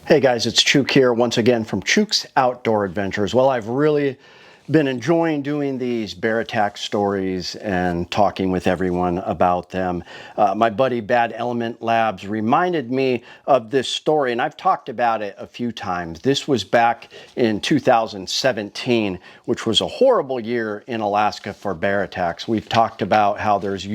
Hey guys, it's Chuke here once again from Chuke's Outdoor Adventures. Well, I've really been enjoying doing these bear attack stories and talking with everyone about them. My buddy Bad Element Labs reminded me of this story, and I've talked about it a few times. This was back in 2017, which was a horrible year in Alaska for bear attacks. We've talked about how there's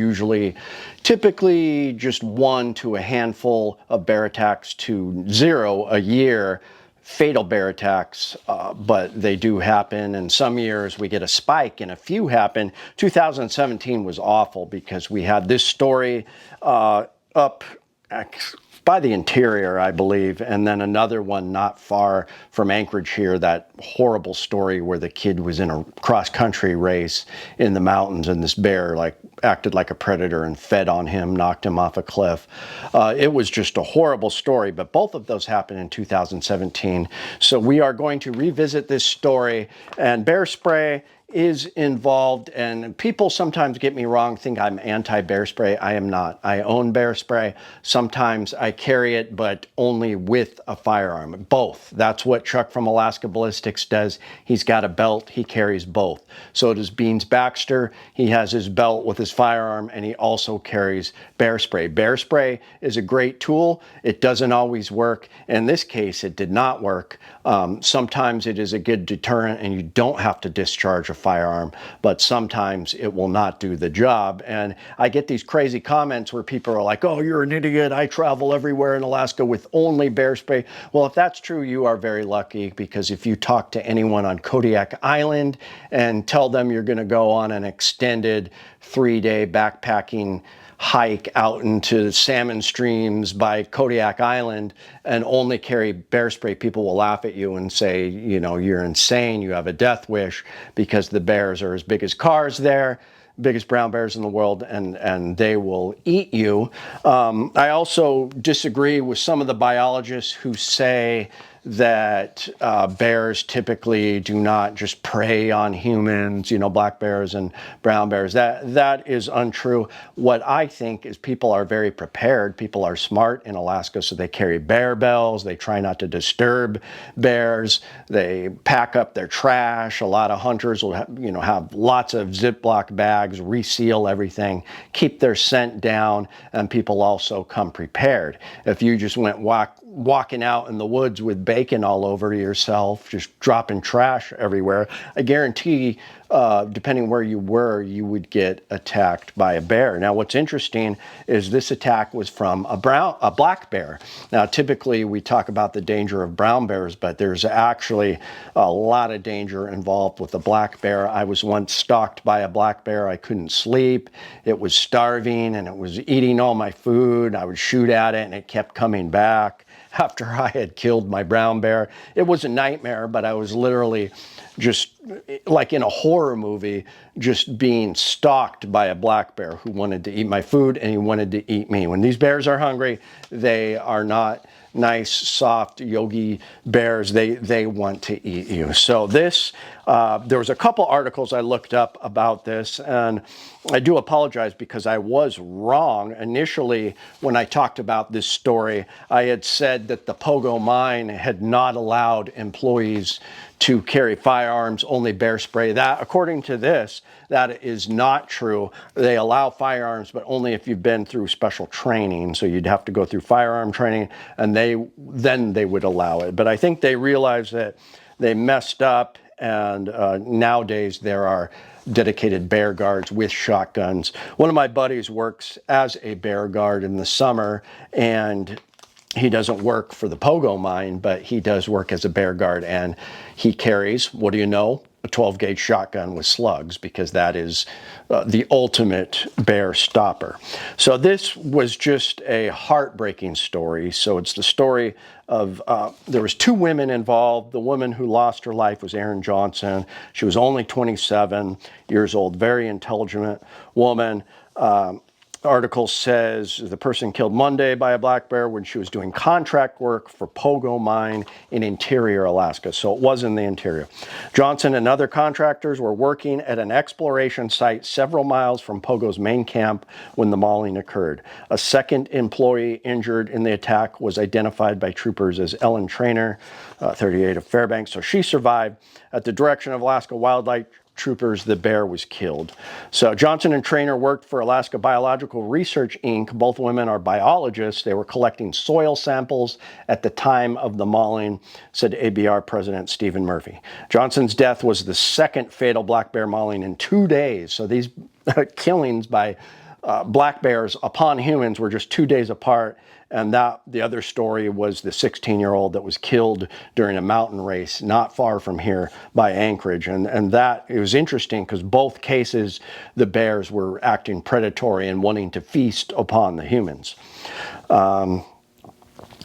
typically just one to a handful of bear attacks to zero a year, fatal bear attacks, but they do happen. And some years we get a spike and a few happen. 2017 was awful because we had this story up by the interior, I believe, and then another one not far from Anchorage here, that horrible story where the kid was in a cross-country race in the mountains and this bear acted like a predator and fed on him, knocked him off a cliff. It was just a horrible story, but both of those happened in 2017. So we are going to revisit this story, and bear spray is involved, and people sometimes get me wrong, think I'm anti-bear spray. I am not. I own bear spray. Sometimes I carry it, but only with a firearm. Both. That's what Chuck from Alaska Ballistics does. He's got a belt. He carries both. So does Beans Baxter. He has his belt with his firearm, and he also carries bear spray. Bear spray is a great tool. It doesn't always work. In this case, it did not work. Sometimes it is a good deterrent, and you don't have to discharge a firearm, but sometimes it will not do the job. And I get these crazy comments where people are like, oh, you're an idiot. I travel everywhere in Alaska with only bear spray. Well, if that's true, you are very lucky, because if you talk to anyone on Kodiak Island and tell them you're going to go on an extended 3-day backpacking hike out into salmon streams by Kodiak Island and only carry bear spray, people will laugh at you and say, you know, you're insane, you have a death wish, because the bears are as big as cars there, biggest brown bears in the world, and they will eat you. I also disagree with some of the biologists who say that bears typically do not just prey on humans, you know, black bears and brown bears. That is untrue. What I think is people are very prepared. People are smart in Alaska, so they carry bear bells. They try not to disturb bears. They pack up their trash. A lot of hunters will have lots of Ziploc bags, reseal everything, keep their scent down, and people also come prepared. If you just went walking out in the woods with bacon all over yourself, just dropping trash everywhere, I guarantee, depending where you were, you would get attacked by a bear. Now, what's interesting is this attack was from a black bear. Now, typically we talk about the danger of brown bears, but there's actually a lot of danger involved with a black bear. I was once stalked by a black bear. I couldn't sleep. It was starving and it was eating all my food. I would shoot at it and it kept coming back after I had killed my brown bear. It was a nightmare, but I was literally just like in a horror movie, just being stalked by a black bear who wanted to eat my food, and he wanted to eat me. When these bears are hungry, they are not nice, soft, yogi bears. They want to eat you. So this, there was a couple articles I looked up about this, and I do apologize because I was wrong. Initially, when I talked about this story, I had said that the Pogo Mine had not allowed employees to carry firearms, only bear spray. That, according to this, that is not true. They allow firearms, but only if you've been through special training. So you'd have to go through firearm training, and then they would allow it. But I think they realized that they messed up, and nowadays there are dedicated bear guards with shotguns. One of my buddies works as a bear guard in the summer, and he doesn't work for the Pogo Mine, but he does work as a bear guard, and he carries, what do you know, a 12-gauge shotgun with slugs, because that is the ultimate bear stopper. So this was just a heartbreaking story. So it's the story of, there was 2 women involved. The woman who lost her life was Erin Johnson. She was only 27 years old, very intelligent woman. article says the person killed Monday by a black bear when she was doing contract work for Pogo Mine in interior Alaska. So it was in the interior. Johnson and other contractors were working at an exploration site several miles from Pogo's main camp when the mauling occurred. A second employee injured in the attack was identified by troopers as Ellen Trainer, 38 of Fairbanks. So she survived. At the direction of Alaska Wildlife Troopers, the bear was killed. So Johnson and Trainer worked for Alaska Biological Research, Inc. Both women are biologists. They were collecting soil samples at the time of the mauling, said ABR President Stephen Murphy. Johnson's death was the second fatal black bear mauling in 2 days. So these killings by black bears upon humans were just 2 days apart. And the other story was the 16-year-old that was killed during a mountain race not far from here by Anchorage. And that, it was interesting because both cases, the bears were acting predatory and wanting to feast upon the humans. In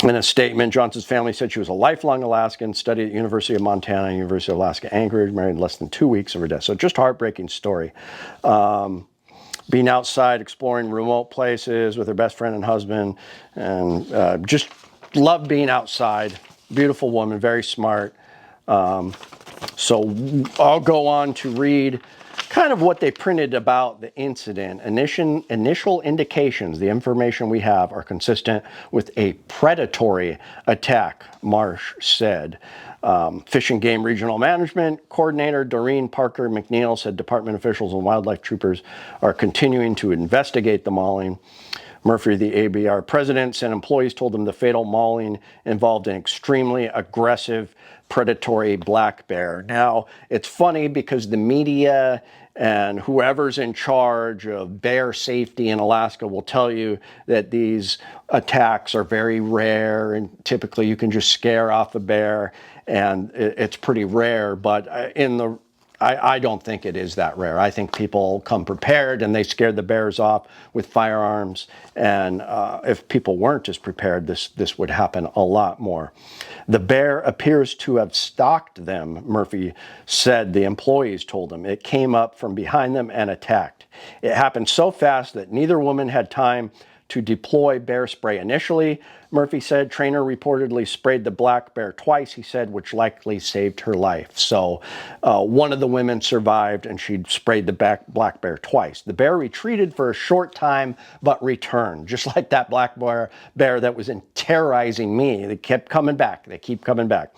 a statement, Johnson's family said she was a lifelong Alaskan, studied at the University of Montana, University of Alaska, Anchorage, married in less than 2 weeks of her death. So just a heartbreaking story. Being outside, exploring remote places with her best friend and husband, and just loved being outside. Beautiful woman, very smart. So I'll go on to read kind of what they printed about the incident. Initial indications, the information we have, are consistent with a predatory attack, Marsh said. Fish and Game Regional Management Coordinator Doreen Parker McNeil said department officials and wildlife troopers are continuing to investigate the mauling. Murphy, the ABR president, said employees told him the fatal mauling involved an extremely aggressive predatory black bear. Now, it's funny because the media and whoever's in charge of bear safety in Alaska will tell you that these attacks are very rare and typically you can just scare off a bear and it's pretty rare. But I don't think it is that rare. I think people come prepared and they scared the bears off with firearms. And if people weren't as prepared, this would happen a lot more. The bear appears to have stalked them, Murphy said. The employees told him it came up from behind them and attacked. It happened so fast that neither woman had time to deploy bear spray. Initially, Murphy said, Trainer reportedly sprayed the black bear twice, he said, which likely saved her life. So one of the women survived and she sprayed the black bear twice. The bear retreated for a short time, but returned, just like that black bear that was terrorizing me. They kept coming back. They keep coming back.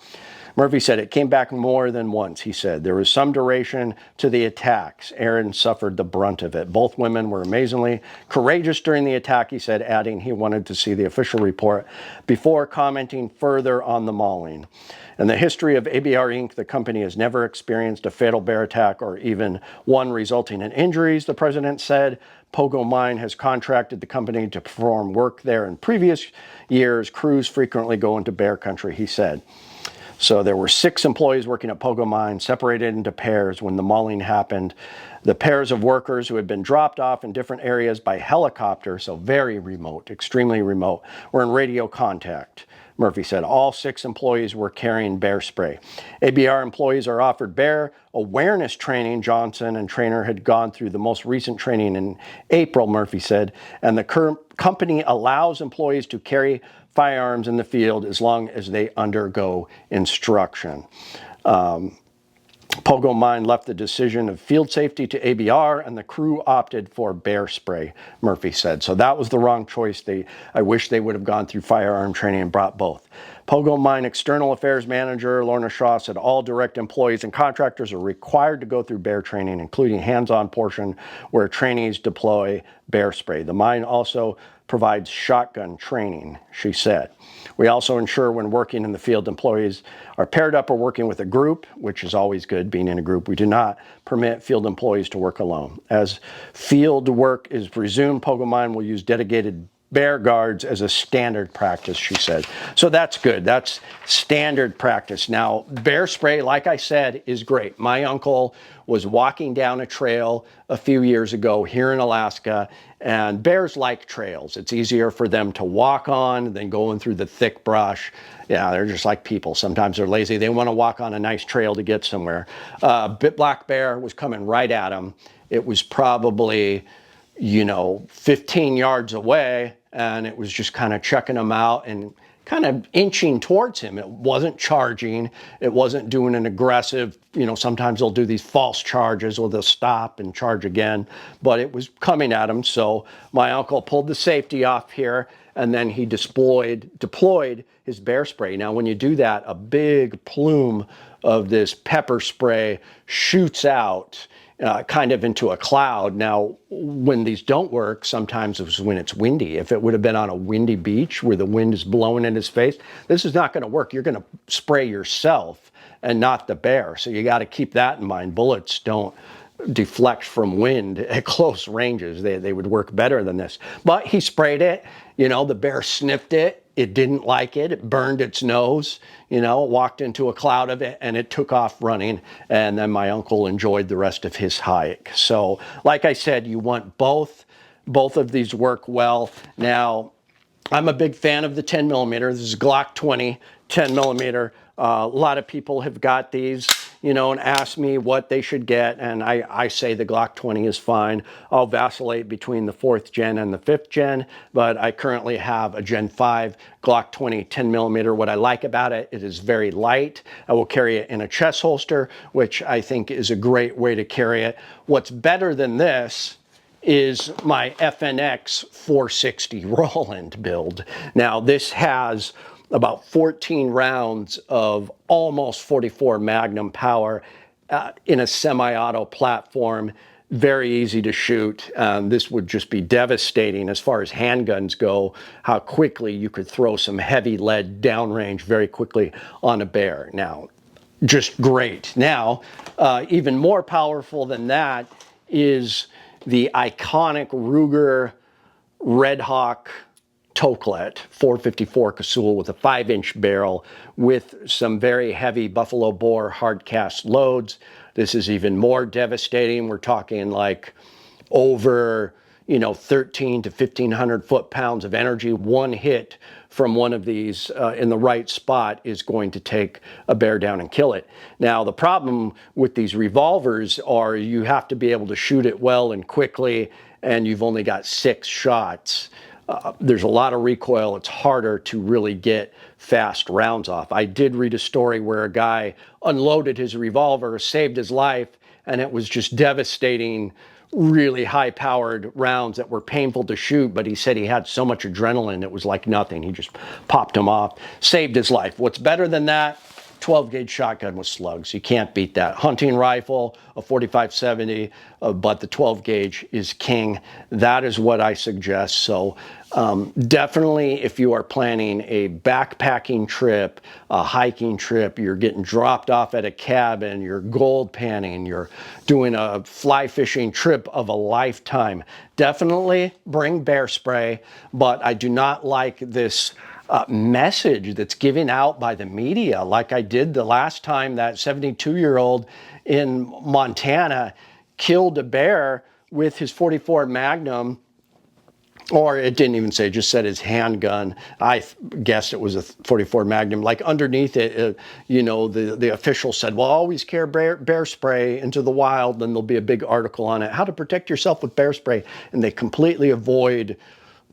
Murphy said it came back more than once, he said. There was some duration to the attacks. Aaron suffered the brunt of it. Both women were amazingly courageous during the attack, he said, adding he wanted to see the official report before commenting further on the mauling. In the history of ABR Inc., the company has never experienced a fatal bear attack or even one resulting in injuries, the president said. Pogo Mine has contracted the company to perform work there in previous years. Crews frequently go into bear country, he said. So there were 6 employees working at Pogo Mine, separated into pairs when the mauling happened. The pairs of workers who had been dropped off in different areas by helicopter, so very remote, extremely remote, were in radio contact. Murphy said all 6 employees were carrying bear spray. ABR employees are offered bear awareness training. Johnson and Trainer had gone through the most recent training in April, Murphy said, and the company allows employees to carry firearms in the field as long as they undergo instruction. Pogo Mine left the decision of field safety to ABR and the crew opted for bear spray, Murphy said. So that was the wrong choice. I wish they would have gone through firearm training and brought both. Pogo Mine External Affairs Manager Lorna Shaw said all direct employees and contractors are required to go through bear training, including hands-on portion where trainees deploy bear spray. The mine also provides shotgun training, she said. We also ensure when working in the field, employees are paired up or working with a group, which is always good being in a group. We do not permit field employees to work alone. As field work is resumed, Pogo Mine will use dedicated bear guards as a standard practice, she said. So that's good. That's standard practice. Now, bear spray, like I said, is great. My uncle was walking down a trail a few years ago here in Alaska, and bears like trails. It's easier for them to walk on than going through the thick brush. Yeah, they're just like people. Sometimes they're lazy. They want to walk on a nice trail to get somewhere. Black bear was coming right at him. It was probably 15 yards away, and it was just kind of checking him out and kind of inching towards him. It wasn't charging. It wasn't doing an aggressive, sometimes they'll do these false charges or they'll stop and charge again, but it was coming at him. So my uncle pulled the safety off here, and then he deployed his bear spray. Now, when you do that, a big plume of this pepper spray shoots out kind of into a cloud. Now, when these don't work, sometimes it's when it's windy. If it would have been on a windy beach where the wind is blowing in his face, this is not going to work. You're going to spray yourself and not the bear. So you got to keep that in mind. Bullets don't deflect from wind at close ranges. They would work better than this. But he sprayed it. The bear sniffed it. It didn't like it. It burned its nose, walked into a cloud of it, and it took off running. And then my uncle enjoyed the rest of his hike. So like I said, you want both. Both of these work well. Now, I'm a big fan of the 10 millimeter. This is Glock 20, 10 millimeter. A lot of people have got these, and ask me what they should get. And I say the Glock 20 is fine. I'll vacillate between the 4th gen and the 5th gen, but I currently have a Gen 5 Glock 20 10 millimeter. What I like about it, it is very light. I will carry it in a chest holster, which I think is a great way to carry it. What's better than this is my FNX 460 Roland build. Now, this has about 14 rounds of almost 44 Magnum power in a semi-auto platform. Very easy to shoot. This would just be devastating as far as handguns go, how quickly you could throw some heavy lead downrange very quickly on a bear. Now, just great. Now, even more powerful than that is the iconic Ruger Red Hawk Tokelet 454 Casull with a 5-inch barrel with some very heavy buffalo bore hard cast loads. This is even more devastating. We're talking like over 13 to 1,500 foot-pounds of energy. One hit from one of these in the right spot is going to take a bear down and kill it. Now, the problem with these revolvers are you have to be able to shoot it well and quickly, and you've only got 6 shots. There's a lot of recoil. It's harder to really get fast rounds off. I did read a story where a guy unloaded his revolver, saved his life, and it was just devastating, really high-powered rounds that were painful to shoot, but he said he had so much adrenaline, it was like nothing. He just popped them off, saved his life. What's better than that? 12-gauge shotgun with slugs. You can't beat that. Hunting rifle, a 45-70, but the 12-gauge is king. That is what I suggest. So definitely, if you are planning a backpacking trip, a hiking trip, you're getting dropped off at a cabin, you're gold panning, you're doing a fly fishing trip of a lifetime, definitely bring bear spray. But I do not like this message that's given out by the media, like I did the last time that 72-year-old in Montana killed a bear with his 44 Magnum, or it didn't even say, it just said his handgun. I guessed it was a 44 Magnum. Like underneath it, the official said, well, always carry bear spray into the wild, then there'll be a big article on it, how to protect yourself with bear spray, and they completely avoid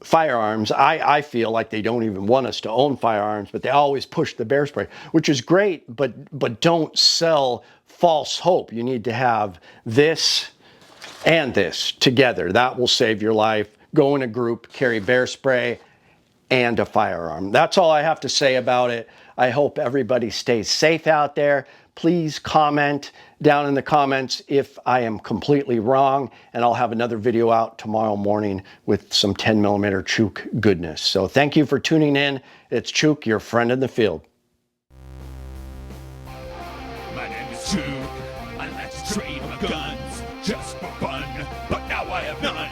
firearms. I feel like they don't even want us to own firearms, but they always push the bear spray, which is great, but don't sell false hope. You need to have this and this together. That will save your life. Go in a group, carry bear spray and a firearm. That's all I have to say about it. I hope everybody stays safe out there. Please comment down in the comments if I am completely wrong, and I'll have another video out tomorrow morning with some 10 millimeter Chuke goodness. So thank you for tuning in. It's Chuke, your friend in the field. My name is Chuke. I like to trade my guns just for fun, but now I have none.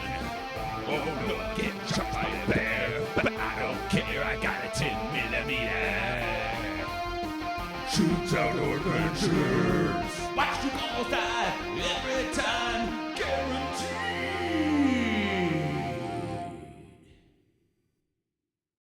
Oh, look, get shot by a bear, but I don't care. I got a 10 millimeter. Chuke's Outdoor Adventures. Watch you all die every time.